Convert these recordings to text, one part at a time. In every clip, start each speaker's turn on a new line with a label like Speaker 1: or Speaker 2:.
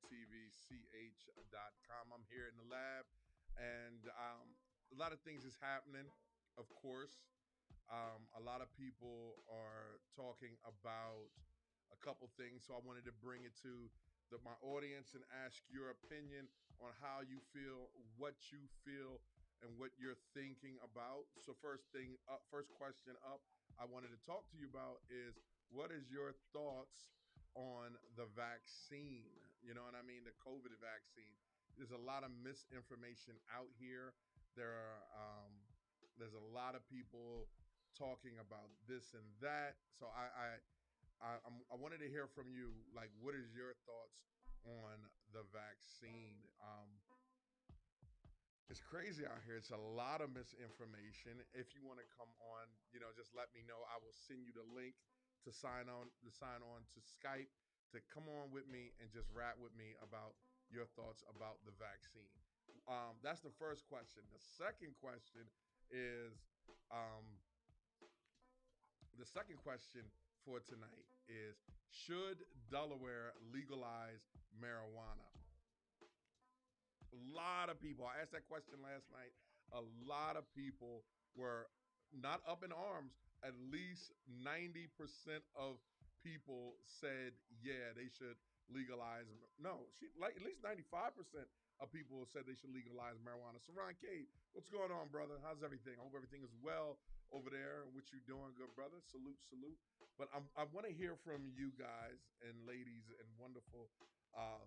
Speaker 1: etvch.com. I'm here in the lab, and a lot of things is happening, of course. A lot of people are talking about a couple things, so I wanted to bring it to my audience and ask your opinion on how you feel, what you feel, and what you're thinking about. So first question up, I wanted to talk to you about is what is your thoughts on the vaccine? You know what I mean? The COVID vaccine. There's a lot of misinformation out here. There are there's a lot of people talking about this and that. So I wanted to hear from you. Like, what is your thoughts on the vaccine? It's crazy out here. It's a lot of misinformation. If you want to come on, just let me know. I will send you the link to sign on to Skype to come on with me and just rap with me about your thoughts about the vaccine. That's the first question. The second question is um, the second question for tonight is should Delaware legalize marijuana? A lot of people, I asked that question last night. A lot of people were not up in arms. At least 90% of people said, yeah, they should legalize. No, like at least 95% of people said they should legalize marijuana. So, Ron Cade, what's going on, brother? How's everything? I hope everything is well over there. What you doing, good brother? Salute, salute. But I want to hear from you guys and ladies and wonderful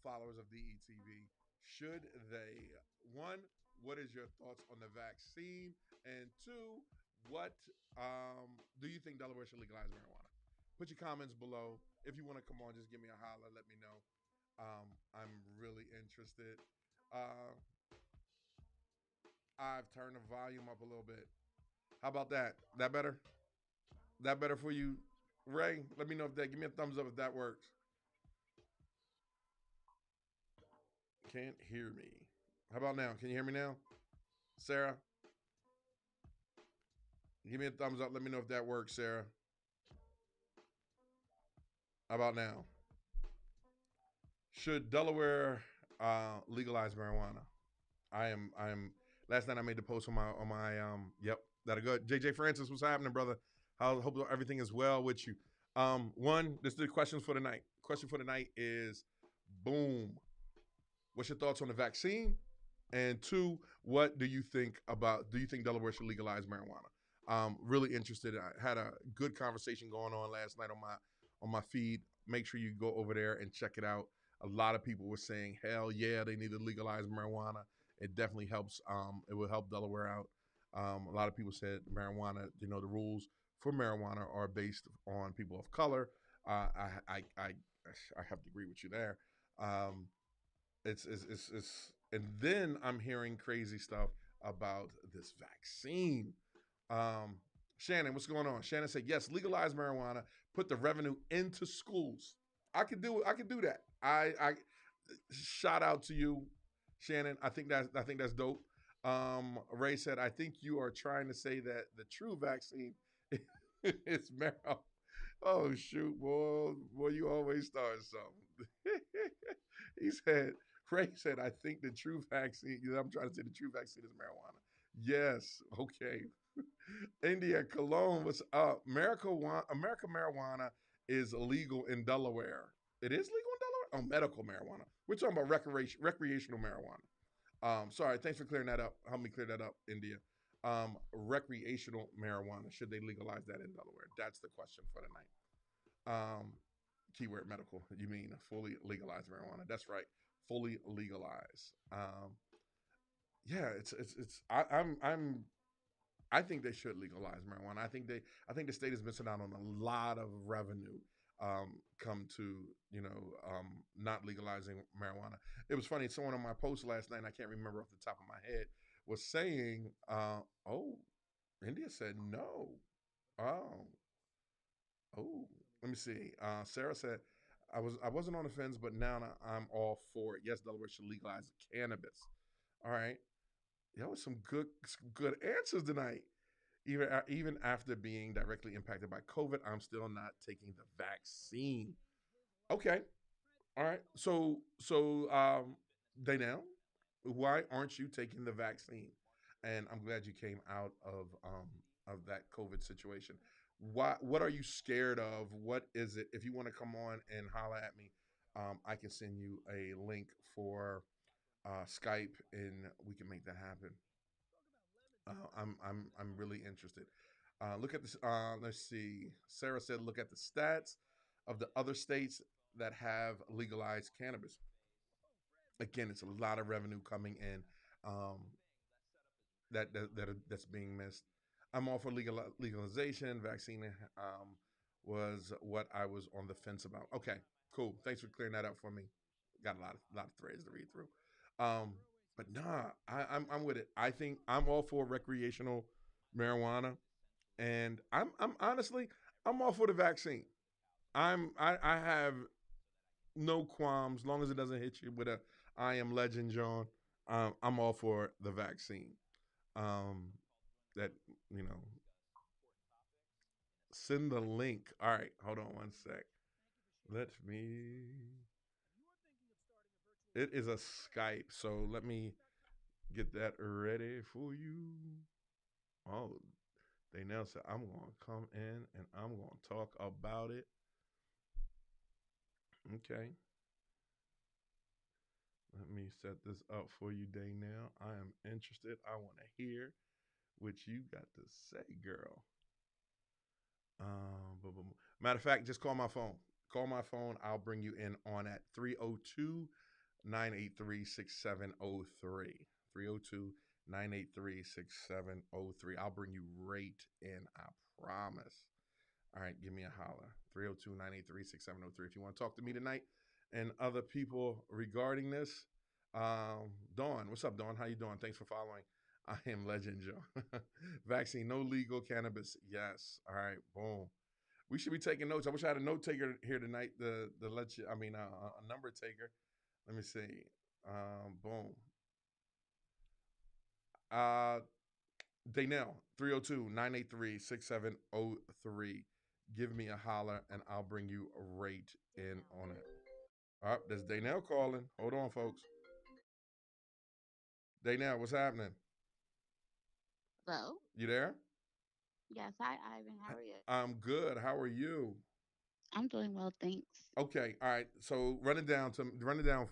Speaker 1: followers of DETV. Should they? One, what is your thoughts on the vaccine? And two, what do you think Delaware should legalize marijuana? Put your comments below. If you want to come on, just give me a holler. Let me know. I'm really interested. Uh, I've turned the volume up a little bit. How about that? That better? That better for you, Ray? Let me know if that. Give me a thumbs up if that works. Can't hear me. How about now? Can you hear me now, Sarah? Give me a thumbs up. Let me know if that works, Sarah. How about now? Should Delaware legalize marijuana? I am. Last night I made the post on my. Yep, that'll go. JJ Francis, what's happening, brother? How hope everything is well with you. One, this is the questions for the night. Question for the night is, boom. What's your thoughts on the vaccine? And two, what do you think about? Do you think Delaware should legalize marijuana? Really interested. I had a good conversation going on last night on my feed. Make sure you go over there and check it out. A lot of people were saying, "Hell yeah, they need to legalize marijuana. It definitely helps. It will help Delaware out." A lot of people said marijuana. The rules for marijuana are based on people of color. I have to agree with you there. Um, and then I'm hearing crazy stuff about this vaccine. Um, Shannon, what's going on? Shannon said, yes, legalize marijuana, put the revenue into schools. I could do that. I shout out to you, Shannon. I think that's dope. Ray said, I think you are trying to say that the true vaccine is marijuana. Oh shoot, boy, you always start something. He said, Ray said, I think the true vaccine, I'm trying to say the true vaccine is marijuana. Yes, okay. India, Cologne, what's up? America marijuana is illegal in Delaware. It is legal in Delaware? Oh, medical marijuana. We're talking about recreational marijuana. Sorry, thanks for clearing that up. Help me clear that up, India. Recreational marijuana. Should they legalize that in Delaware? That's the question for the night. Keyword medical. You mean fully legalized marijuana? That's right, fully legalized. Yeah, it's. I think they should legalize marijuana. I think the state is missing out on a lot of revenue. Come to not legalizing marijuana. It was funny. Someone on my post last night, I can't remember off the top of my head, was saying, "Oh, India said no." Oh, oh. Let me see. Sarah said, I wasn't on the fence, but now I'm all for it. Yes, Delaware should legalize cannabis. All right. That was some good answers tonight. Even after being directly impacted by COVID, I'm still not taking the vaccine. Okay. All right. Daynell, why aren't you taking the vaccine? And I'm glad you came out of that COVID situation. Why? What are you scared of? What is it? If you want to come on and holler at me, I can send you a link for Skype, and we can make that happen. I'm really interested. Look at this. Let's see. Sarah said, look at the stats of the other states that have legalized cannabis. Again, it's a lot of revenue coming in um, that's being missed. I'm all for legalization. Vaccine was what I was on the fence about. Okay, cool. Thanks for clearing that up for me. Got a lot of threads to read through. Um, but nah, I'm with it. I think I'm all for recreational marijuana, and I'm honestly I'm all for the vaccine. I have no qualms, long as it doesn't hit you with a I am legend, John. I'm all for the vaccine. Um, that you know, send the link. All right, hold on one sec. Let me. It is a Skype, so let me get that ready for you. Oh, they now said I'm gonna come in and I'm gonna talk about it. Okay, let me set this up for you, Day now. I am interested. I want to hear what you got to say, girl. Matter of fact, just call my phone. Call my phone. I'll bring you in on at 302 983 6703. 302 983 6703. I'll bring you right in, I promise. All right, give me a holler. 302 983 6703. If you want to talk to me tonight and other people regarding this, Dawn, what's up, Dawn? How you doing? Thanks for following. I am Legend Joe. Vaccine, no legal cannabis. Yes. All right, boom. We should be taking notes. I wish I had a note taker here tonight to let you. I mean, a number taker. Let me see. Boom. Uh, Daynell, 302 983 6703. Give me a holler and I'll bring you right in on it. All right, there's Daynell calling. Hold on, folks. Daynell, what's happening?
Speaker 2: Hello.
Speaker 1: You there?
Speaker 2: Yes, hi, Ivan. How are you?
Speaker 1: I'm good. How are you?
Speaker 2: I'm doing well, thanks.
Speaker 1: Okay. All right. So run it down for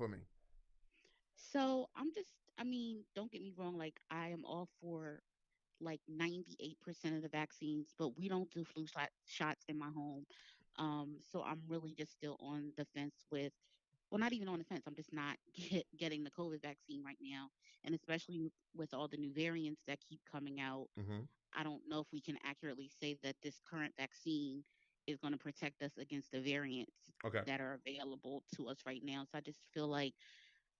Speaker 1: me.
Speaker 2: So I mean, don't get me wrong, like I am all for like 98% of the vaccines, but we don't do shots in my home. So I'm really just still on the fence with, well, not even on the fence. I'm just not getting the COVID vaccine right now. And especially with all the new variants that keep coming out,
Speaker 1: Mm-hmm.
Speaker 2: I don't know if we can accurately say that this current vaccine is going to protect us against the variants
Speaker 1: Okay.
Speaker 2: that are available to us right now. So I just feel like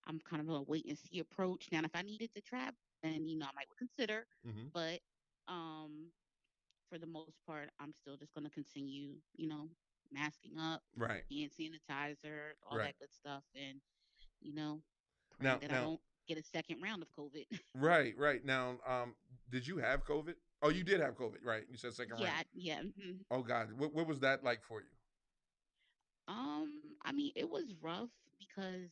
Speaker 2: I'm kind of a wait and see approach. Now, if I needed to travel, then I might consider.
Speaker 1: Mm-hmm.
Speaker 2: But um, for the most part, I'm still just going to continue, masking up,
Speaker 1: Right.
Speaker 2: hand sanitizer, all
Speaker 1: Right.
Speaker 2: that good stuff, and you know, praying
Speaker 1: Now,
Speaker 2: that I
Speaker 1: now,
Speaker 2: don't get a second round of COVID.
Speaker 1: right, right. Now, did you have COVID? Oh, you did have COVID, right? You said second
Speaker 2: Yeah,
Speaker 1: round.
Speaker 2: yeah. Mhm.
Speaker 1: Oh God, what was that like for you?
Speaker 2: I mean, it was rough because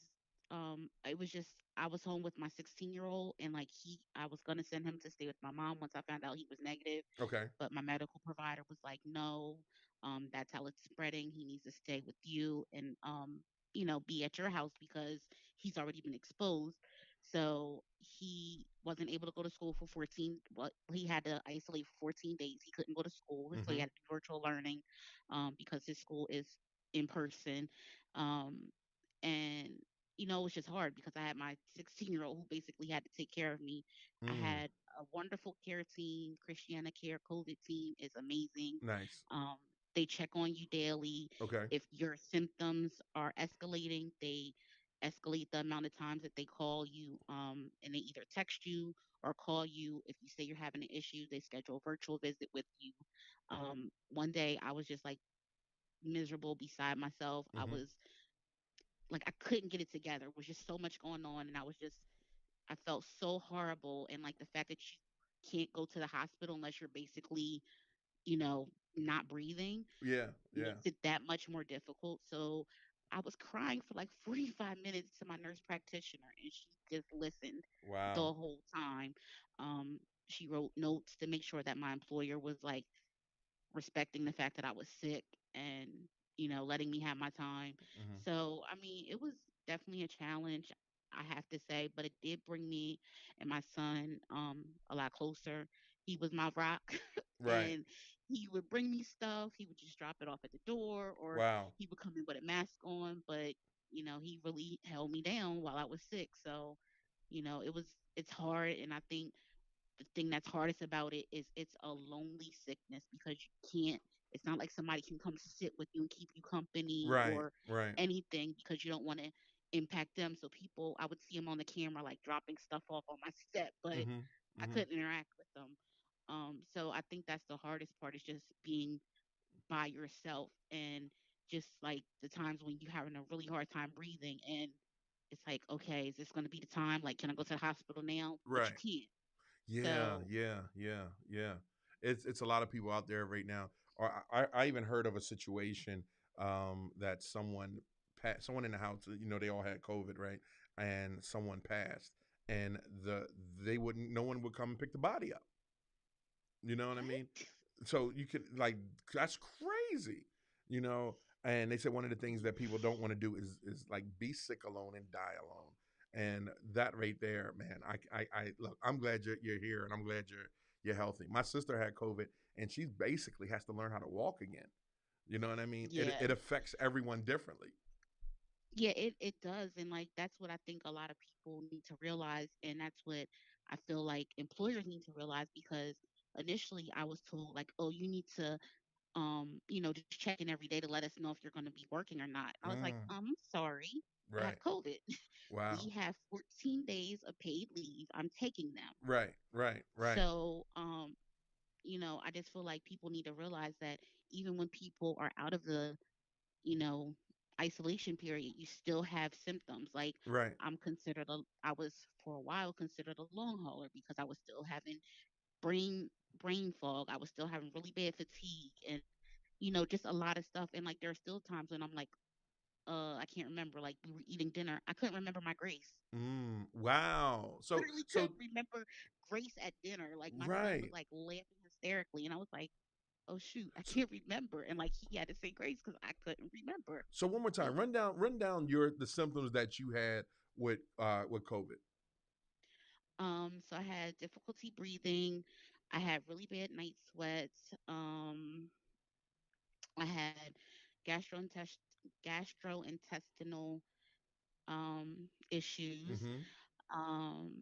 Speaker 2: it was just I was home with my 16-year-old and like I was gonna send him to stay with my mom once I found out he was negative,
Speaker 1: Okay.
Speaker 2: but my medical provider was like, no, that's how it's spreading. He needs to stay with you and be at your house because he's already been exposed. So he wasn't able to go to school for 14, but he had to isolate for 14 days. He couldn't go to school, so he
Speaker 1: Mm-hmm.
Speaker 2: had to do virtual learning because his school is in person. Um, and, it was just hard because I had my 16-year-old who basically had to take care of me. I
Speaker 1: Mm.
Speaker 2: had a wonderful care team. Christiana Care COVID team is amazing.
Speaker 1: Nice.
Speaker 2: Um, they check on you daily.
Speaker 1: Okay.
Speaker 2: If your symptoms are escalating, they escalate the amount of times that they call you, and they either text you or call you. If you say you're having an issue, they schedule a virtual visit with you. One day I was just like miserable, beside myself. I
Speaker 1: Mm-hmm.
Speaker 2: was like, I couldn't get it together. It was just so much going on, and I felt so horrible. And like the fact that you can't go to the hospital unless you're basically, you know, not breathing
Speaker 1: Yeah. Yeah.
Speaker 2: makes it that much more difficult. So I was crying for like 45 minutes to my nurse practitioner, and she just listened the
Speaker 1: Wow.
Speaker 2: whole time. Um, she wrote notes to make sure that my employer was like respecting the fact that I was sick and, letting me have my time.
Speaker 1: Hmm.
Speaker 2: So, I mean, it was definitely a challenge, I have to say, but it did bring me and my son a lot closer. He was my rock,
Speaker 1: Right.
Speaker 2: and he would bring me stuff. He would just drop it off at the door, or
Speaker 1: Wow.
Speaker 2: he would come in with a mask on, but he really held me down while I was sick. So, it's hard, and I think the thing that's hardest about it is it's a lonely sickness because you can't, it's not like somebody can come sit with you and keep you company
Speaker 1: Right.
Speaker 2: or
Speaker 1: Right.
Speaker 2: anything because you don't want to impact them. So people, I would see them on the camera like dropping stuff off on my step, but
Speaker 1: Hmm.
Speaker 2: I
Speaker 1: Hmm.
Speaker 2: couldn't interact with them. So I think that's the hardest part, is just being by yourself, and just like the times when you're having a really hard time breathing, and it's like, okay, is this going to be the time? Like, can I go to the hospital now? But you
Speaker 1: Right.
Speaker 2: can't.
Speaker 1: Yeah,
Speaker 2: So
Speaker 1: yeah, yeah, yeah. It's a lot of people out there right now. Or I even heard of a situation that someone in the house, they all had COVID, right? And someone passed, and they wouldn't no one would come and pick the body up. You know what I mean?
Speaker 2: what?
Speaker 1: So you could like that's crazy, you know. And they said one of the things that people don't want to do is like be sick alone and die alone. And that right there, man, I look. I'm glad you're here, and I'm glad you're healthy. My sister had COVID, and she basically has to learn how to walk again. You know what I mean?
Speaker 2: Yeah.
Speaker 1: It affects everyone differently.
Speaker 2: Yeah, it does. And like that's what I think a lot of people need to realize. And that's what I feel like employers need to realize, because initially I was told like, oh, you need to just check in every day to let us know if you're gonna be working or not. I was like,
Speaker 1: Mm,
Speaker 2: I'm sorry, I have
Speaker 1: right.
Speaker 2: COVID.
Speaker 1: Wow.
Speaker 2: We have 14 days of paid leave. I'm taking them.
Speaker 1: Right. Right. Right.
Speaker 2: So I just feel like people need to realize that even when people are out of the you know, isolation period, you still have symptoms. Like
Speaker 1: Right.
Speaker 2: I was for a while considered a long hauler because I was still having brain brain fog. I was still having really bad fatigue, and just a lot of stuff. And like there are still times when I'm like, I can't remember. Like we were eating dinner, I couldn't remember my grace.
Speaker 1: Wow.
Speaker 2: Literally
Speaker 1: So
Speaker 2: couldn't remember grace at dinner. Like my son was
Speaker 1: right.
Speaker 2: like laughing hysterically, and I was like, oh shoot, I can't remember. And like he had to say grace because I couldn't remember.
Speaker 1: So one more time,
Speaker 2: So
Speaker 1: run down your the symptoms that you had with COVID.
Speaker 2: So I had difficulty breathing. I had really bad night sweats. I had gastrointestinal gastrointestinal issues.
Speaker 1: Mm-hmm.
Speaker 2: Um,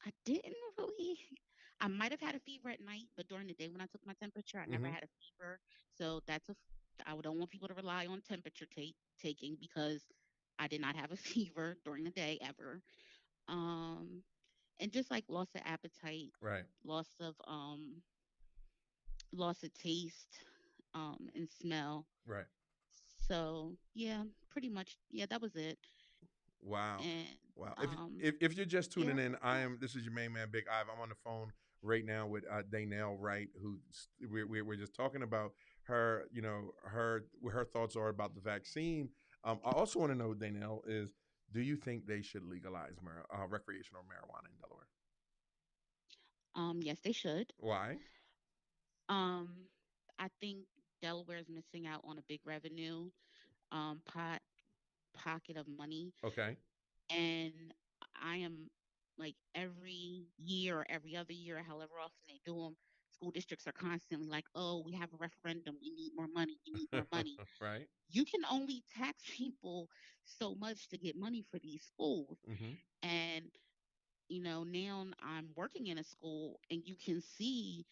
Speaker 2: I didn't really. I might have had a fever at night, but during the day when I took my temperature, I never
Speaker 1: Mm-hmm.
Speaker 2: had a fever. So I don't want people to rely on temperature taking, because I did not have a fever during the day ever. Um, and just like loss of appetite,
Speaker 1: Right.
Speaker 2: loss of taste, and smell.
Speaker 1: Right.
Speaker 2: So yeah, pretty much, yeah, that was it.
Speaker 1: Wow.
Speaker 2: And
Speaker 1: Wow. If
Speaker 2: um
Speaker 1: if you're just
Speaker 2: yeah,
Speaker 1: tuning in, this is your main man, Big Ive. I'm on the phone right now with Danelle Wright, who we're just talking about her, what her thoughts are about the vaccine. I also want to know, Danelle, is do you think they should legalize recreational marijuana in Delaware?
Speaker 2: yes, they should.
Speaker 1: Why?
Speaker 2: Um I think Delaware is missing out on a big revenue pocket of money.
Speaker 1: Okay.
Speaker 2: And I am like every year or every other year, however often they do them, school districts are constantly like, oh, we have a referendum, we need more money, we need more money.
Speaker 1: Right.
Speaker 2: You can only tax people so much to get money for these schools.
Speaker 1: Mm-hmm.
Speaker 2: And now I'm working in a school, and you can see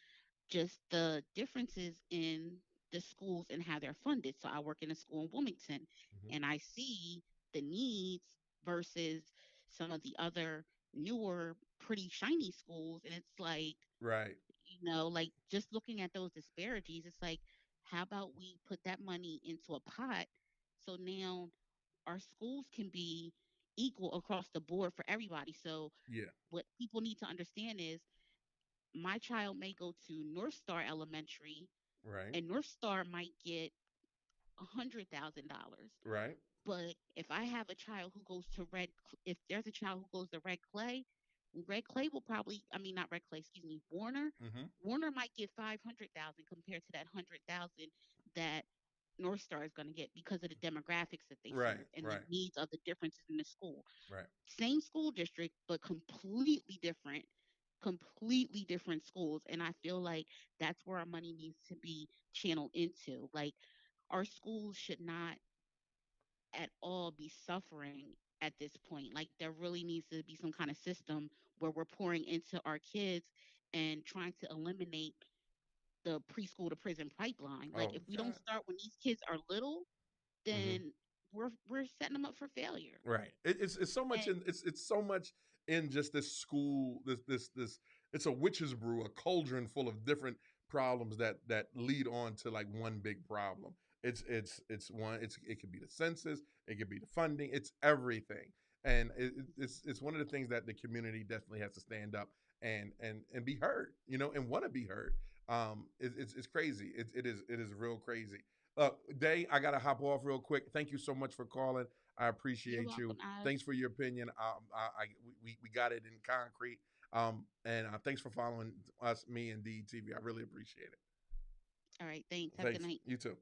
Speaker 2: just the differences in the schools and how they're funded. So I work in a school in Wilmington,
Speaker 1: Mm-hmm.
Speaker 2: and I see the needs versus some of the other newer, pretty shiny schools. And it's like,
Speaker 1: Right.
Speaker 2: like just looking at those disparities, it's like, how about we put that money into a pot so now our schools can be equal across the board for everybody? So
Speaker 1: Yeah.
Speaker 2: what people need to understand is my child may go to North Star Elementary,
Speaker 1: Right.
Speaker 2: and North Star might get $100,000.
Speaker 1: Right.
Speaker 2: But if I have a child who goes to if there's a child who goes to Red Clay will probably, I mean, not Red Clay, excuse me, Warner.
Speaker 1: Mm-hmm.
Speaker 2: Warner might get 500,000 compared to that 100,000 that North Star is going to get because of the demographics that they
Speaker 1: Right.
Speaker 2: serve and the
Speaker 1: Right.
Speaker 2: needs of the differences in the school.
Speaker 1: Right.
Speaker 2: Same school district, but completely different schools. And I feel like that's where our money needs to be channeled into. Like, our schools should not at all be suffering at this point. Like, there really needs to be some kind of system where we're pouring into our kids and trying to eliminate the preschool to prison pipeline. Like,
Speaker 1: Oh
Speaker 2: if we don't
Speaker 1: God.
Speaker 2: start when these kids are little,
Speaker 1: Mm-hmm.
Speaker 2: then we're setting them up for failure.
Speaker 1: Right. It's so much
Speaker 2: And
Speaker 1: in it's so much in just this school this it's a witch's brew, a cauldron full of different problems that lead on to like one big problem. It's one it could be the census, it could be the funding, it's everything. And it's one of the things that the community definitely has to stand up and be heard, and want to be heard. It's crazy. It is real crazy. Day, I gotta hop off real quick. Thank you so much for calling. I
Speaker 2: you're
Speaker 1: appreciate you.
Speaker 2: welcome, Oz.
Speaker 1: Thanks for your opinion. We got it in concrete. And thanks for following us, me and DTV. I really appreciate it.
Speaker 2: All right, thanks. Have a good
Speaker 1: Thanks.
Speaker 2: night.
Speaker 1: You too.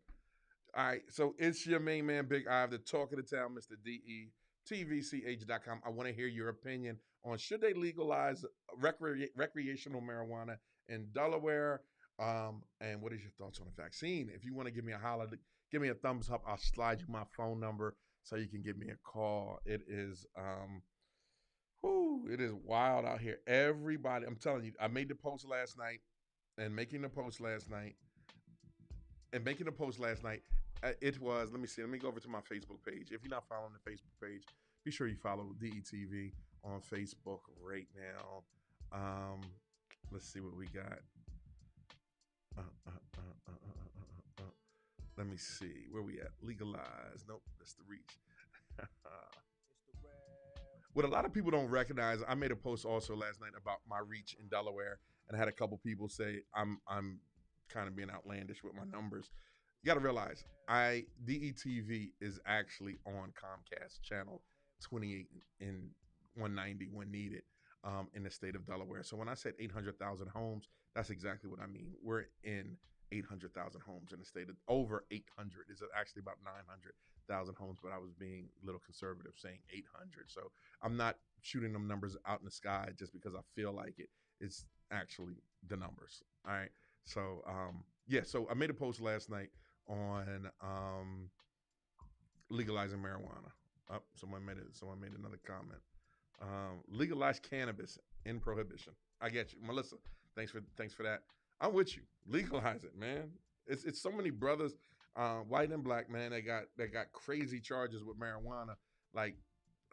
Speaker 1: All right. So it's your main man, Big Ive, the talk of the town, Mr. DE. TVCH.com. I want to hear your opinion on should they legalize recreational marijuana in Delaware? And what is your thoughts on the vaccine? If you want to give me a holler, give me a thumbs up. I'll slide you my phone number so you can give me a call. It is wild out here. Everybody, I'm telling you, I made the post last night and making the post last night it was, let me see, let me go over to my Facebook page. If you're not following the Facebook page, be sure you follow DETV on Facebook right now. Um, let's see what we got. Uh, uh, uh, uh, uh, uh, uh, uh. Let me see where we at. Legalize. Nope, that's the reach. What a lot of people don't recognize, I made a post also last night about my reach in Delaware, and I had a couple people say I'm kind of being outlandish with my numbers. You got to realize, I DETV is actually on Comcast channel 28 in 190 when needed, in the state of Delaware. So when I said 800,000 homes, that's exactly what I mean. We're in 800,000 homes in the state of over 800. It's actually about 900,000 homes, but I was being a little conservative saying 800. So I'm not shooting them numbers out in the sky just because I feel like it. It's actually the numbers. All right. So yeah. So I made a post last night on legalizing marijuana. Oh, someone made it. Someone made another comment. Legalize cannabis in prohibition. I get you, Melissa. Thanks for that. I'm with you. Legalize it, man. It's so many brothers, white and black, man. They got crazy charges with marijuana, like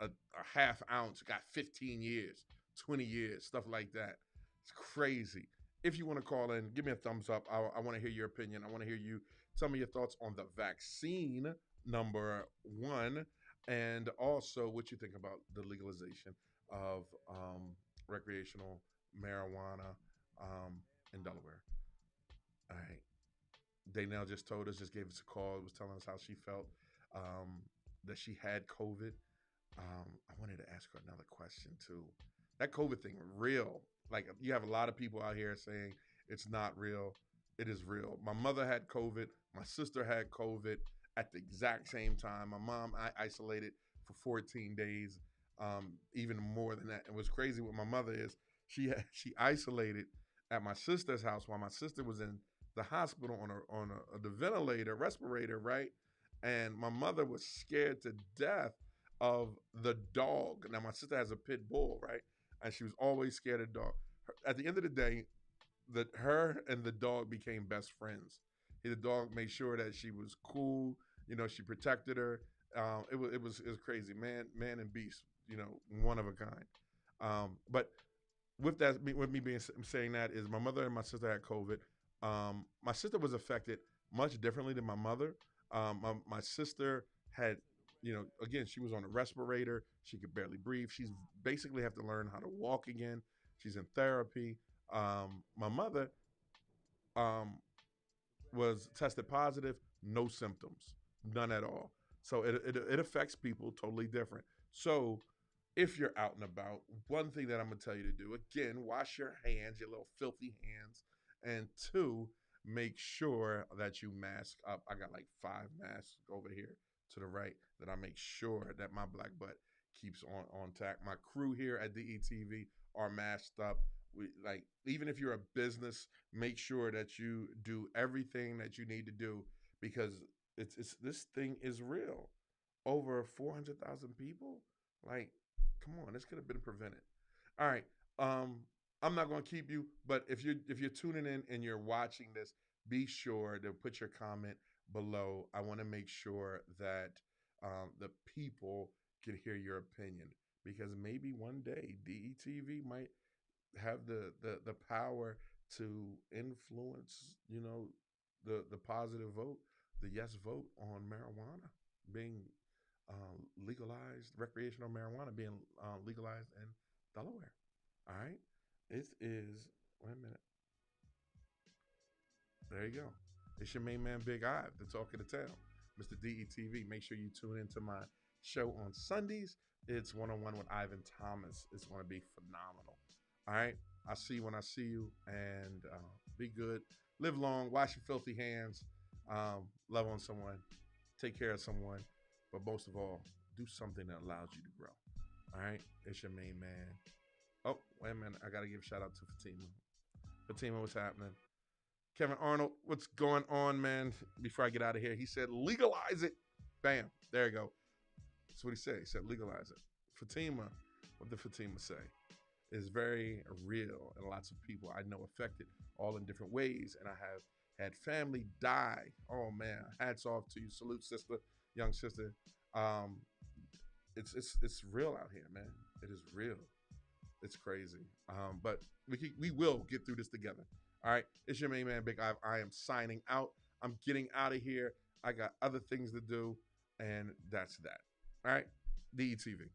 Speaker 1: a half ounce got 15 years, 20 years, stuff like that. It's crazy. If you want to call in, give me a thumbs up. I want to hear your opinion. I want to hear you tell me your thoughts on the vaccine, number one, and also what you think about the legalization of recreational marijuana in Delaware. All right. Daynell just told us, just gave us a call, was telling us how she felt, um, that she had COVID. I wanted to ask her another question too. That COVID thing, real. Like, you have a lot of people out here saying it's not real. It is real. My mother had COVID. My sister had COVID at the exact same time. My mom, I isolated for 14 days, even more than that. And what's crazy with my mother is she isolated at my sister's house while my sister was in the hospital on the ventilator, respirator, right? And my mother was scared to death of the dog. Now my sister has a pit bull, right? And she was always scared of dog. At the end of the day, her and the dog became best friends. The dog made sure that she was cool. She protected her. It was crazy, man and beast. One of a kind. But with me being saying that is my mother and my sister had COVID. My sister was affected much differently than my mother. My sister had, again, she was on a respirator. She could barely breathe. She's basically have to learn how to walk again. She's in therapy. My mother um, was tested positive, no symptoms, none at all. So it affects people totally different. So if you're out and about, one thing that I'm gonna tell you to do again, wash your hands, your little filthy hands, and two, make sure that you mask up. I got like 5 masks over here to the right that I make sure that my black butt keeps on tack. My crew here at DETV are masked up. We like even if you're a business, make sure that you do everything that you need to do because it's this thing is real. Over 400,000 people, like, come on, this could have been prevented. All right, I'm not going to keep you, but if you're tuning in and you're watching this, be sure to put your comment below. I want to make sure that the people can hear your opinion because maybe one day DETV might have the power to influence, the positive vote, the yes vote on marijuana being legalized, recreational marijuana being legalized in Delaware. All right, it is. Wait a minute. There you go. It's your main man, Big Ive, the talk of the town, Mr. DETV. Make sure you tune into my show on Sundays. It's one on one with Ivan Thomas. It's going to be phenomenal. All right. I'll see you when I see you. And be good. Live long. Wash your filthy hands. Love on someone. Take care of someone. But most of all, do something that allows you to grow. All right. It's your main man. Oh, wait a minute. I got to give a shout out to Fatima. Fatima, what's happening? Kevin Arnold, what's going on, man? Before I get out of here, he said, legalize it. Bam. There you go. That's what he said. He said, legalize it. Fatima, what did Fatima say? Is very real, and lots of people I know affected all in different ways. And I have had family die. Oh man, hats off to you. Salute, sister, young sister. Um, it's real out here, man. It is real. It's crazy. But we will get through this together. All right. It's your main man, Big Ive. I am signing out. I'm getting out of here. I got other things to do, and that's that. All right. DETV.